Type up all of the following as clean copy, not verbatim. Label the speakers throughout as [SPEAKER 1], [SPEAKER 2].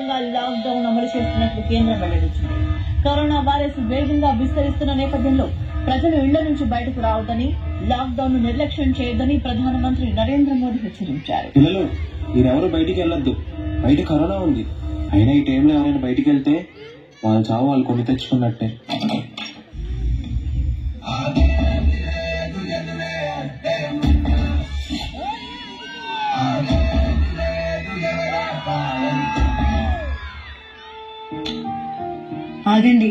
[SPEAKER 1] వ్యాప్తంగా లాక్డౌన్ అమలు చేస్తున్నట్లు కేంద్రం వెల్లడించింది. కరోనా వైరస్ వేగంగా విస్తరిస్తున్న నేపథ్యంలో ప్రజలు ఇళ్ల నుంచి బయటకు రావద్దని, లాక్డౌన్ ను నిర్లక్ష్యం చేయొద్దని ప్రధానమంత్రి నరేంద్ర మోదీ హెచ్చరించారు.
[SPEAKER 2] పిల్లలు మీరెవరు బయటికి వెళ్ళొద్దు, బయట కరోనా ఉంది. అయినా ఈ టైంలో ఎవరైనా బయటికి వెళ్తే వాళ్ళ చావు వాళ్ళు కొని తెచ్చుకున్నట్టే.
[SPEAKER 3] ఆగండి,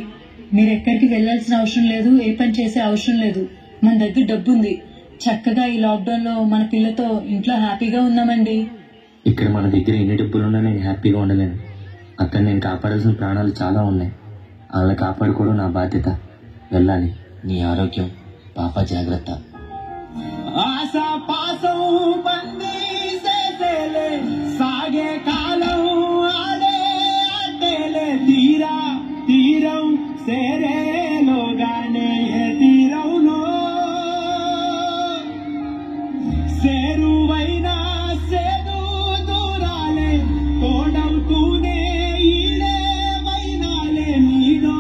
[SPEAKER 3] మీరు ఎక్కడికి వెళ్లాల్సిన అవసరం లేదు, ఏ పని చేసే అవసరం లేదు. మన దగ్గర డబ్బు ఉంది. చక్కగా ఈ లాక్డౌన్ లో మన పిల్లతో ఇంట్లో హ్యాపీగా ఉన్నామండి.
[SPEAKER 4] ఇక్కడ మన దగ్గర ఎన్ని డబ్బులున్నా నేను హ్యాపీగా ఉండలేను. అక్కడ నేను కాపాడాల్సిన ప్రాణాలు చాలా ఉన్నాయి. వాళ్ళని కాపాడుకోవడం నా బాధ్యత. వెళ్ళాలి. నీ ఆరోగ్యం, పాప జాగ్రత్త.
[SPEAKER 2] సాగే కాలం ఆడే ఆటేలే తీరా తీరం సేరేలోగానే తీరవునో సేరువైనా సేదు దూరాలే తోడవుతూనే ఈడే వైనాలే నీడో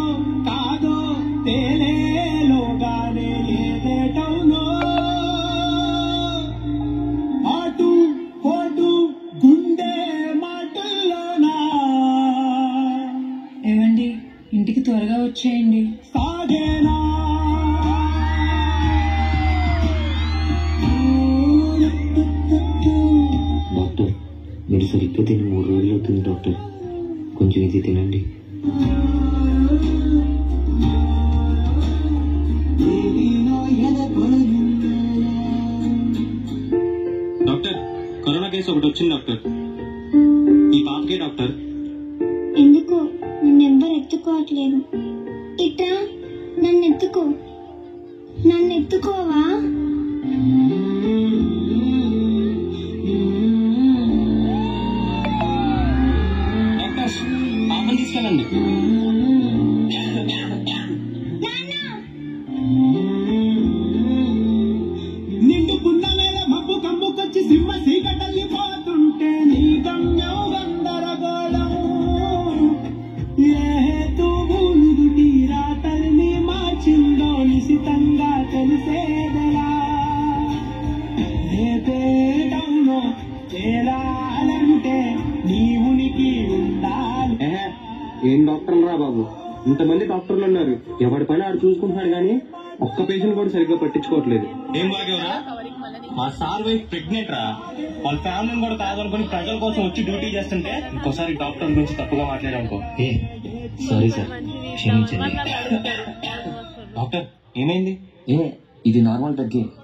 [SPEAKER 2] కాదో తేలేలోగానే ఏదేటవునో ఆటు పోటు గుండె మాటల్లోనా.
[SPEAKER 3] ఏమండి, ఇంటికి త్వరగా వచ్చేయండి.
[SPEAKER 2] సాగేనా
[SPEAKER 4] డాక్టర్, మీరు సరిగ్గా తిని 3 రోజులు అవుతుంది డాక్టర్. కొంచెం ఇది తినండి.
[SPEAKER 2] డాక్టర్, కరోనా కేసు ఒకటి వచ్చింది డాక్టర్. ఈ పాపకే డాక్టర్.
[SPEAKER 5] ఎందుకో నన్నెవ్వరు ఎత్తుకోవట్లేదు. ఇట్రా, నన్ను ఎత్తుకోవా?
[SPEAKER 2] డాక్టర్, పాపని తీసుకెళ్ళండి. నిండు పున్నమేల మబ్బు కమ్ముకొచ్చి సింహ సీకటల్లిపోతుంటే నీ గమ్యం గందరగోళం. ఏ హేతువు నుదుటి రాతల్ని మార్చిందో నిశితంగా తెలిసేదలా. రేపేటంలో తేలాలంటే నీ ఉనికి ఉండాలి. ఏం డాక్టర్లు రా బాబు, ఇంతమంది డాక్టర్లు ఉన్నారు. ఎవరి పని ఆడు చూసుకుంటున్నాడు కానీ ఒక్క పేషెంట్ కూడా సరిగ్గా పట్టించుకోవట్లేదు. ఏం బాగేవరా, మా సార్ వైఫ్ ప్రెగ్నెంట్ రా. వాళ్ళ ఫ్యామిలీని కూడా కాదనుకుని ప్రజల కోసం వచ్చి డ్యూటీ చేస్తుంటే ఇంకోసారి డాక్టర్ గురించి తప్పుగా మాట్లాడానుకో.
[SPEAKER 4] సారీ సార్, క్షమించండి.
[SPEAKER 2] డాక్టర్, ఏమైంది?
[SPEAKER 4] ఇది నార్మల్ దగ్గే.